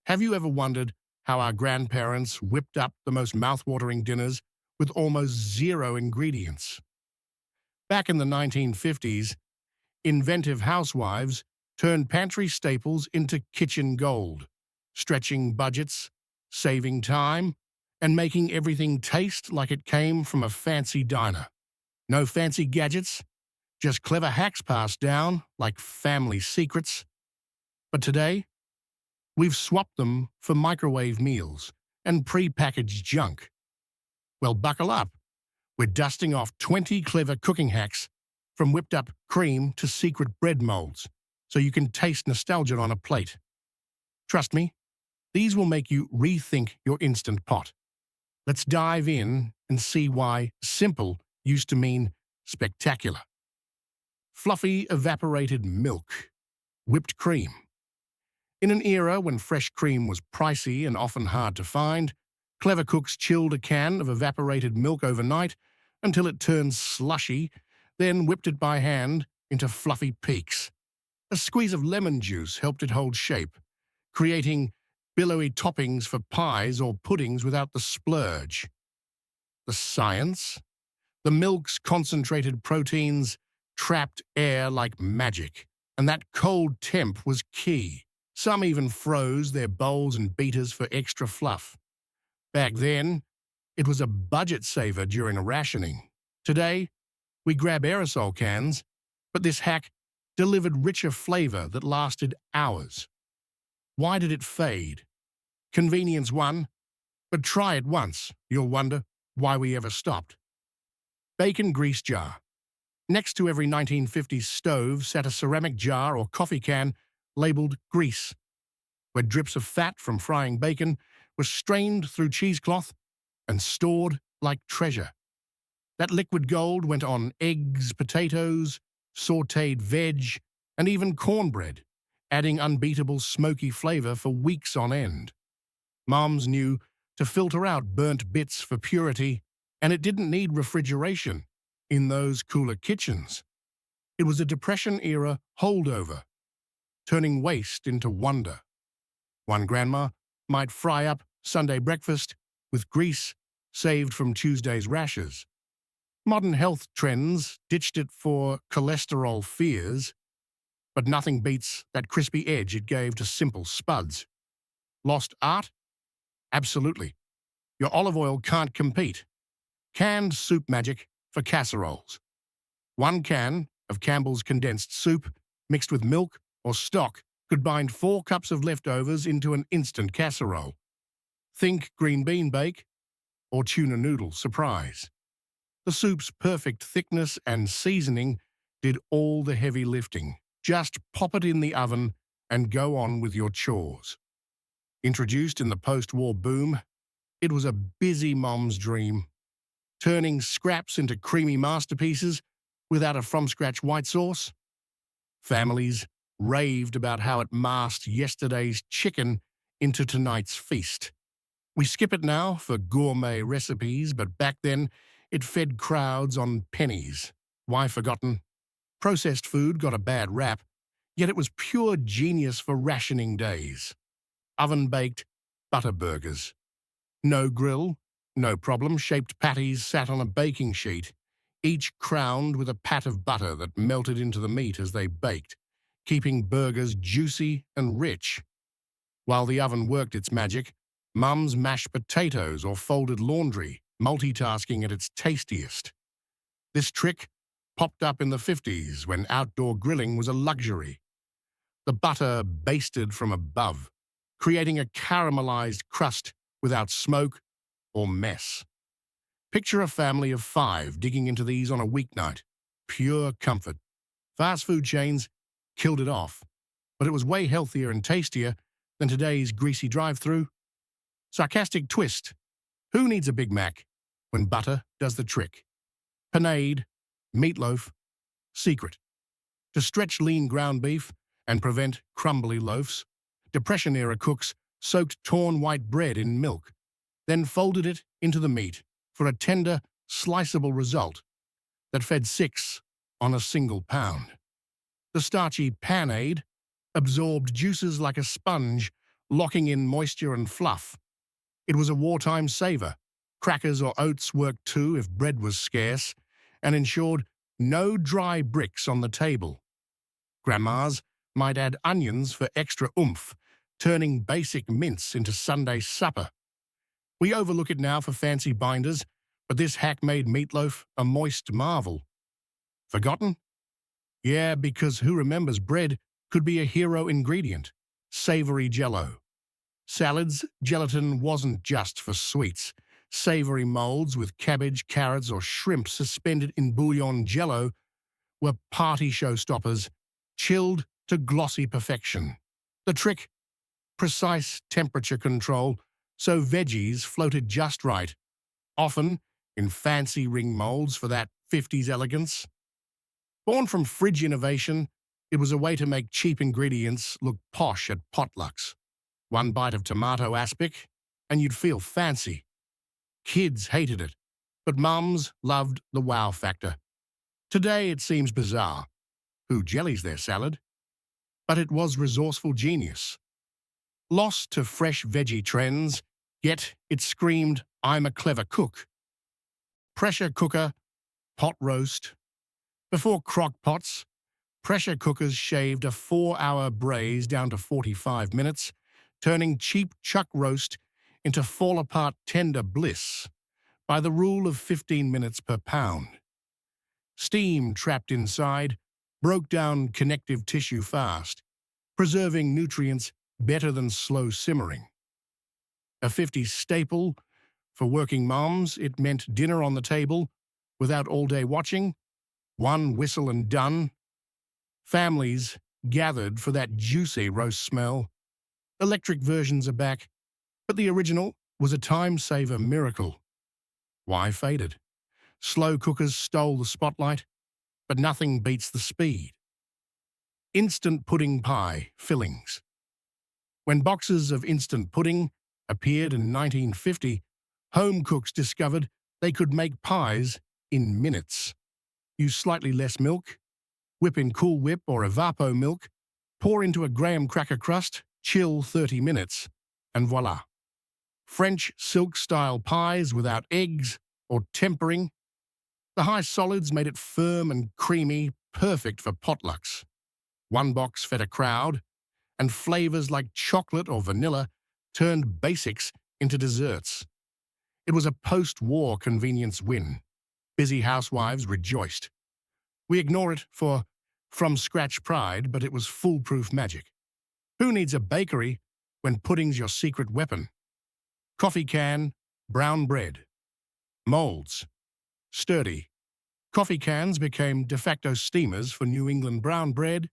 Have you ever wondered how our grandparents whipped up the most mouth-watering dinners with almost zero ingredients? Back in the 1950s, inventive housewives turned pantry staples into kitchen gold, stretching budgets, saving time, and making everything taste like it came from a fancy diner. No fancy gadgets, just clever hacks passed down like family secrets. But today, we've swapped them for microwave meals and pre-packaged junk. Well, buckle up. We're dusting off 20 clever cooking hacks from whipped up cream to secret bread molds so you can taste nostalgia on a plate. Trust me, these will make you rethink your Instant Pot. Let's dive in and see why simple used to mean spectacular. Fluffy evaporated milk, whipped cream. In an era when fresh cream was pricey and often hard to find, clever cooks chilled a can of evaporated milk overnight until it turned slushy, then whipped it by hand into fluffy peaks. A squeeze of lemon juice helped it hold shape, creating billowy toppings for pies or puddings without the splurge. The science? The milk's concentrated proteins trapped air like magic, and that cold temp was key. Some even froze their bowls and beaters for extra fluff. Back then, it was a budget saver during a rationing. Today, we grab aerosol cans, but this hack delivered richer flavor that lasted hours. Why did it fade? Convenience won, but try it once. You'll wonder why we ever stopped. Bacon grease jar. Next to every 1950s stove sat a ceramic jar or coffee can labeled grease, where drips of fat from frying bacon were strained through cheesecloth and stored like treasure. That liquid gold went on eggs, potatoes, sautéed veg, and even cornbread, adding unbeatable smoky flavor for weeks on end. Moms knew to filter out burnt bits for purity, and it didn't need refrigeration in those cooler kitchens. It was a Depression-era holdover, turning waste into wonder. One grandma might fry up Sunday breakfast with grease saved from Tuesday's rashes. Modern health trends ditched it for cholesterol fears, but nothing beats that crispy edge it gave to simple spuds. Lost art? Absolutely. Your olive oil can't compete. Canned soup magic for casseroles. One can of Campbell's condensed soup mixed with milk or stock could bind 4 cups of leftovers into an instant casserole. Think green bean bake or tuna noodle surprise. The soup's perfect thickness and seasoning did all the heavy lifting. Just pop it in the oven and go on with your chores. Introduced in the post-war boom, it was a busy mom's dream, turning scraps into creamy masterpieces without a from-scratch white sauce. Families raved about how it masked yesterday's chicken into tonight's feast. We skip it now for gourmet recipes, but back then it fed crowds on pennies. Why forgotten? Processed food got a bad rap, yet it was pure genius for rationing days. Oven-baked butter burgers. No grill, no problem, shaped patties sat on a baking sheet, each crowned with a pat of butter that melted into the meat as they baked, keeping burgers juicy and rich. While the oven worked its magic, Mum's mashed potatoes or folded laundry, multitasking at its tastiest. This trick popped up in the 50s when outdoor grilling was a luxury. The butter basted from above, creating a caramelized crust without smoke or mess. Picture a family of 5 digging into these on a weeknight. Pure comfort. Fast food chains killed it off, but it was way healthier and tastier than today's greasy drive-through. Sarcastic twist. Who needs a Big Mac when butter does the trick? Panade, meatloaf, secret. To stretch lean ground beef and prevent crumbly loaves, Depression-era cooks soaked torn white bread in milk, then folded it into the meat for a tender, sliceable result that fed 6 on a single pound. The starchy panade absorbed juices like a sponge locking in moisture and fluff. It was a wartime saver. Crackers or oats worked too if bread was scarce, and ensured no dry bricks on the table. Grandmas might add onions for extra oomph, turning basic mince into Sunday supper. We overlook it now for fancy binders, but this hack made meatloaf a moist marvel. Forgotten? Yeah, because who remembers bread could be a hero ingredient? Savory jello. Salads, gelatin wasn't just for sweets. Savory molds with cabbage, carrots, or shrimp suspended in bouillon jello were party showstoppers, chilled to glossy perfection. The trick? Precise temperature control, so veggies floated just right, often in fancy ring molds for that 50s elegance. Born from fridge innovation, it was a way to make cheap ingredients look posh at potlucks. One bite of tomato aspic, and you'd feel fancy. Kids hated it, but mums loved the wow factor. Today it seems bizarre. Who jellies their salad? But it was resourceful genius. Lost to fresh veggie trends, yet it screamed, "I'm a clever cook." Pressure cooker, pot roast. Before crock pots, pressure cookers shaved a 4-hour braise down to 45 minutes, turning cheap chuck roast into fall-apart tender bliss by the rule of 15 minutes per pound. Steam trapped inside broke down connective tissue fast, preserving nutrients better than slow simmering. A 50s staple, for working moms, it meant dinner on the table without all-day watching, one whistle and done. Families gathered for that juicy roast smell. Electric versions are back, but the original was a time-saver miracle. Why faded? Slow cookers stole the spotlight, but nothing beats the speed. Instant pudding pie fillings. When boxes of instant pudding appeared in 1950, home cooks discovered they could make pies in minutes. Use slightly less milk, whip in Cool Whip or Evapco milk, pour into a graham cracker crust, chill 30 minutes, and voila. French silk-style pies without eggs or tempering. The high solids made it firm and creamy, perfect for potlucks. One box fed a crowd, and flavors like chocolate or vanilla turned basics into desserts. It was a post-war convenience win. Busy housewives rejoiced. We ignore it for from-scratch pride, but it was foolproof magic. Who needs a bakery when pudding's your secret weapon? Coffee can, brown bread. Molds. Sturdy. Coffee cans became de facto steamers for New England brown bread,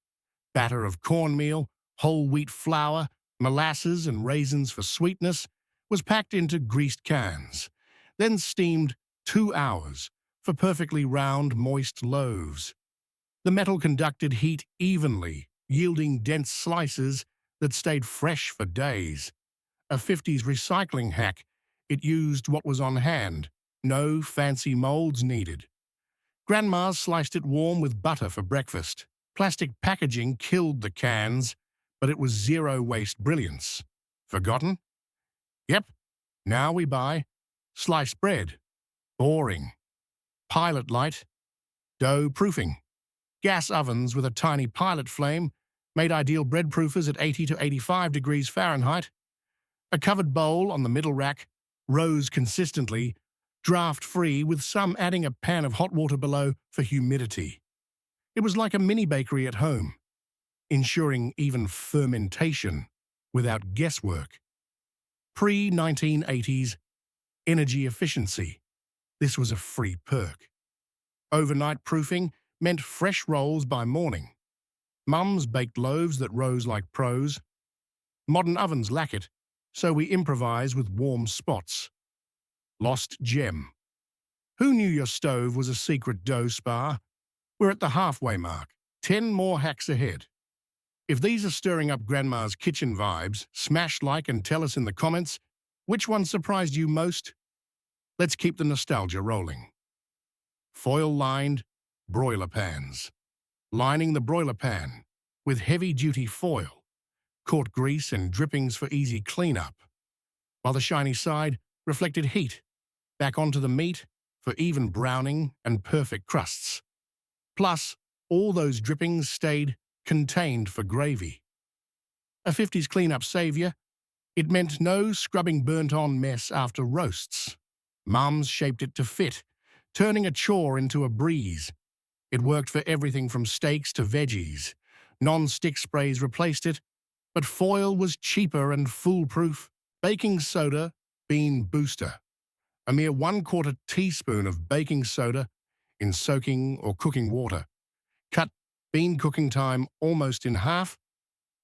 batter of cornmeal, whole wheat flour, molasses, and raisins for sweetness was packed into greased cans, then steamed 2 hours for perfectly round, moist loaves. The metal conducted heat evenly, yielding dense slices that stayed fresh for days. A 50s recycling hack, it used what was on hand, no fancy molds needed. Grandmas sliced it warm with butter for breakfast. Plastic packaging killed the cans, but it was zero-waste brilliance. Forgotten? Yep, now we buy sliced bread. Boring. Pilot light. Dough proofing. Gas ovens with a tiny pilot flame made ideal bread proofers at 80 to 85 degrees Fahrenheit. A covered bowl on the middle rack rose consistently, draft-free, with some adding a pan of hot water below for humidity. It was like a mini bakery at home, ensuring even fermentation without guesswork. Pre-1980s, energy efficiency. This was a free perk. Overnight proofing meant fresh rolls by morning. Mums baked loaves that rose like pros. Modern ovens lack it, so we improvise with warm spots. Lost gem. Who knew your stove was a secret dough spa? We're at the halfway mark. 10 more hacks ahead. If these are stirring up Grandma's kitchen vibes, smash like and tell us in the comments which one surprised you most. Let's keep the nostalgia rolling. Foil-lined broiler pans. Lining the broiler pan with heavy-duty foil. caught grease and drippings for easy cleanup, while the shiny side reflected heat back onto the meat for even browning and perfect crusts. Plus, all those drippings stayed contained for gravy. A 50s cleanup saviour, it meant no scrubbing burnt-on mess after roasts. Mums shaped it to fit, turning a chore into a breeze. It worked for everything from steaks to veggies. Non-stick sprays replaced it, but foil was cheaper and foolproof. Baking soda, bean booster. A mere 1/4 teaspoon of baking soda in soaking or cooking water cut bean cooking time almost in half,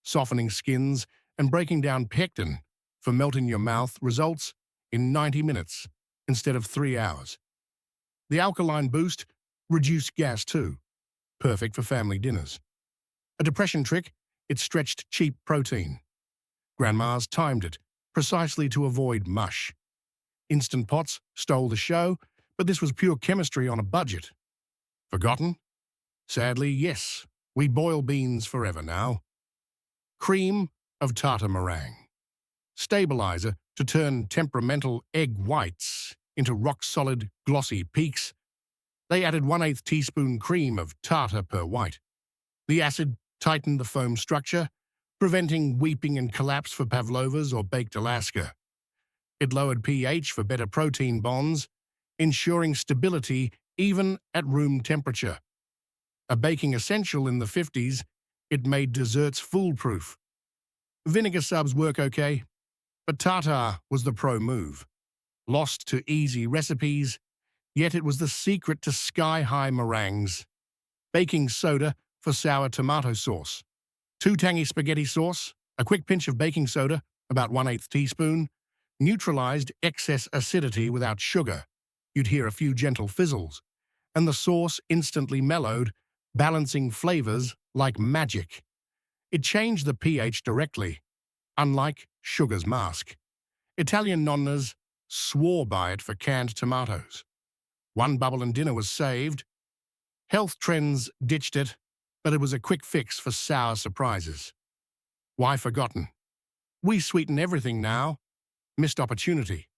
softening skins and breaking down pectin for melt in your mouth results in 90 minutes instead of 3 hours. The alkaline boost reduced gas too, perfect for family dinners. A depression trick, it stretched cheap protein. Grandmas timed it precisely to avoid mush. Instant Pots stole the show, but this was pure chemistry on a budget. Forgotten? Sadly, yes. We boil beans forever now. Cream of tartar meringue. Stabilizer to turn temperamental egg whites into rock-solid, glossy peaks. They added 1/8 teaspoon cream of tartar per white. The acid tightened the foam structure, preventing weeping and collapse for pavlovas or baked Alaska. It lowered pH for better protein bonds, ensuring stability even at room temperature. A baking essential in the 50s, it made desserts foolproof. Vinegar subs work okay, but tartar was the pro move. Lost to easy recipes, yet it was the secret to sky-high meringues. Baking soda for sour tomato sauce. 2 tangy spaghetti sauce, a quick pinch of baking soda, about 1/8 teaspoon, neutralized excess acidity without sugar. You'd hear a few gentle fizzles, and the sauce instantly mellowed, balancing flavors like magic. It changed the pH directly, unlike sugar's mask. Italian nonnas swore by it for canned tomatoes. 1 bubble and dinner was saved. Health trends ditched it, but it was a quick fix for sour surprises. Why forgotten? We sweeten everything now. Missed opportunity.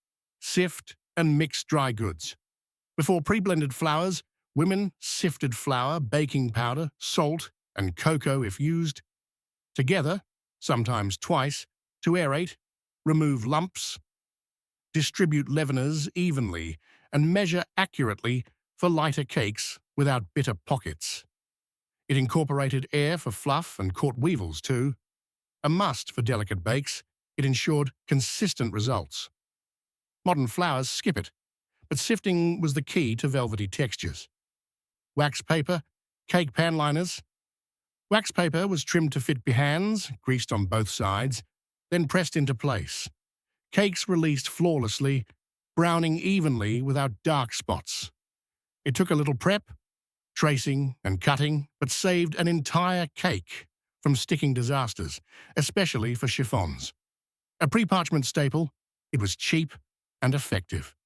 Sift and mix dry goods. Before pre-blended flours, women sifted flour, baking powder, salt, and cocoa if used, together, sometimes twice, to aerate, remove lumps, distribute leaveners evenly, and measure accurately for lighter cakes without bitter pockets. It incorporated air for fluff and caught weevils too. A must for delicate bakes, it ensured consistent results. Modern flours skip it, but sifting was the key to velvety textures. Wax paper, cake pan liners. Wax paper was trimmed to fit pans, greased on both sides, then pressed into place. Cakes released flawlessly, browning evenly without dark spots. It took a little prep, tracing and cutting, but saved an entire cake from sticking disasters, especially for chiffons. A pre-parchment staple, it was cheap and effective.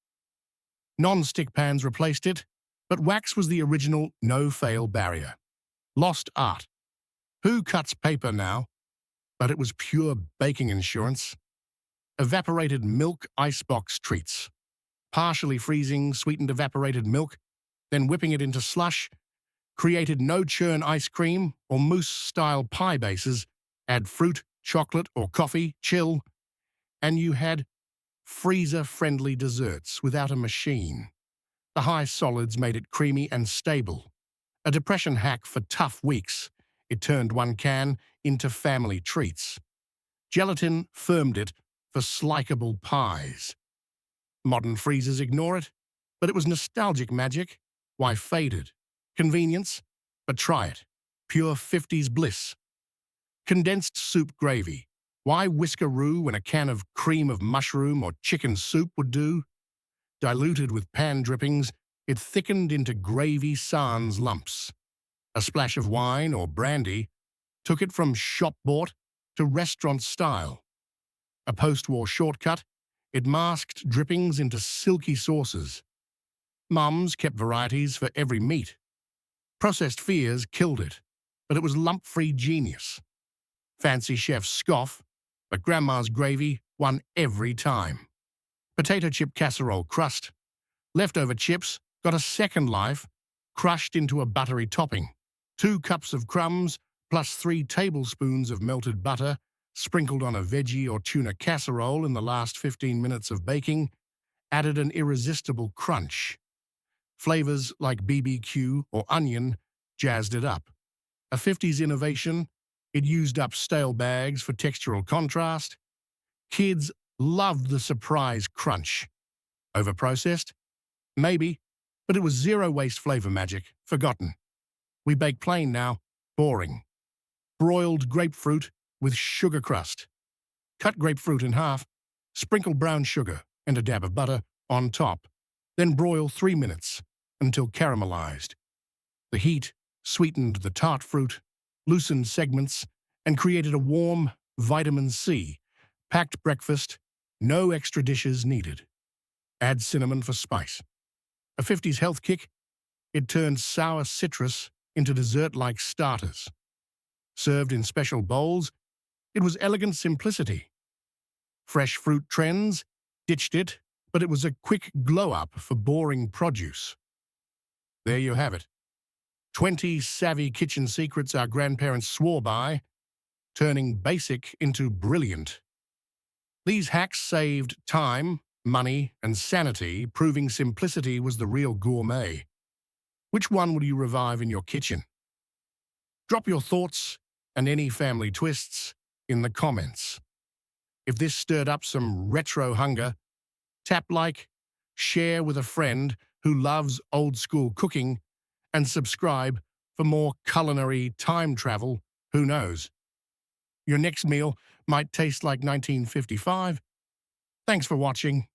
Non-stick pans replaced it, but wax was the original no-fail barrier. Lost art. Who cuts paper now? But it was pure baking insurance. Evaporated milk icebox treats. Partially freezing sweetened evaporated milk, then whipping it into slush, created no-churn ice cream or mousse-style pie bases, add fruit, chocolate, or coffee, chill, and you had freezer-friendly desserts without a machine. The high solids made it creamy and stable. A depression hack for tough weeks, it turned 1 can into family treats. Gelatin firmed it for slikable pies. Modern freezers ignore it, but it was nostalgic magic. Why faded? Convenience? But try it. Pure 50s bliss. Condensed soup gravy. Why whiskeroo when a can of cream of mushroom or chicken soup would do? Diluted with pan drippings, it thickened into gravy sans lumps. A splash of wine or brandy took it from shop-bought to restaurant style. A post-war shortcut, it masked drippings into silky sauces. Mums kept varieties for every meat. Processed fears killed it, but it was lump-free genius. Fancy chefs scoff, but Grandma's gravy won every time. Potato chip casserole crust. Leftover chips got a second life, crushed into a buttery topping. 2 cups of crumbs plus 3 tablespoons of melted butter sprinkled on a veggie or tuna casserole in the last 15 minutes of baking added an irresistible crunch. Flavors like BBQ or onion jazzed it up. A 50s innovation, it used up stale bags for textural contrast. Kids loved the surprise crunch. Overprocessed? Maybe, but it was zero-waste flavor magic, forgotten. We bake plain now, boring. Broiled grapefruit with sugar crust. Cut grapefruit in half, sprinkle brown sugar and a dab of butter on top, then broil 3 minutes until caramelized. The heat sweetened the tart fruit, loosened segments, and created a warm vitamin C, packed breakfast, no extra dishes needed. Add cinnamon for spice. A 50s health kick, it turned sour citrus into dessert-like starters. Served in special bowls, it was elegant simplicity. Fresh fruit trends ditched it, but it was a quick glow-up for boring produce. There you have it. 20 savvy kitchen secrets our grandparents swore by, turning basic into brilliant. These hacks saved time, money, and sanity, proving simplicity was the real gourmet. Which one will you revive in your kitchen? Drop your thoughts and any family twists in the comments. If this stirred up some retro hunger, tap like, share with a friend who loves old-school cooking, and subscribe for more culinary time travel. Who knows? Your next meal might taste like 1955. Thanks for watching.